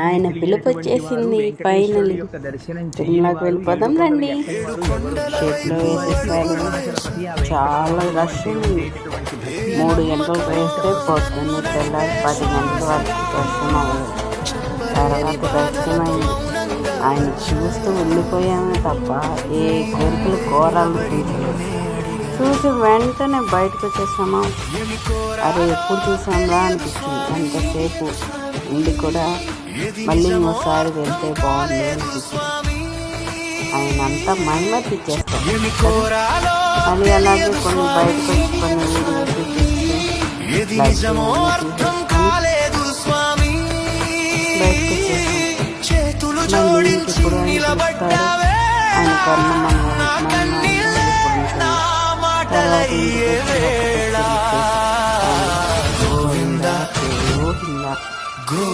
ఆయన పిలుపు వచ్చేసింది. ఫైనల్ తిరుమలకి వెళ్ళిపోదాం రండి. చేతిలో వేసేసారు. చాలా రష్ ఉంది. 3 గంటలు వేస్తే పొద్దున్న తెల్లారి 10 గంటల వరకు దర్శనం అవ్వదు. తర్వాత దర్శనమైంది. ఆయన చూస్తూ ఉండిపోయామే తప్ప ఏ కోరికలు కోరాలు తీర్చలేదు. చూసి వెంటనే బయటకు వచ్చేసామా, అదే ఎప్పుడు చూసాంరా అనిపించింది. ఎంతసేపు ఉండి కూడా మళ్ళీ ఇంకోసారి వెళ్తే బాగుంది అనిపించింది. ఆయన అంతా మైమర్చి ఇచ్చేస్తాం. మళ్ళీ అలాగే కొన్ని బయటకు వచ్చి కొన్ని వీడియోస్ బయటకు వచ్చేసాం. మళ్ళీ ఇంకెప్పుడు ఆయన చూస్తాడు. ఆయన కర్మ మనం తర్వాత ఇంటికి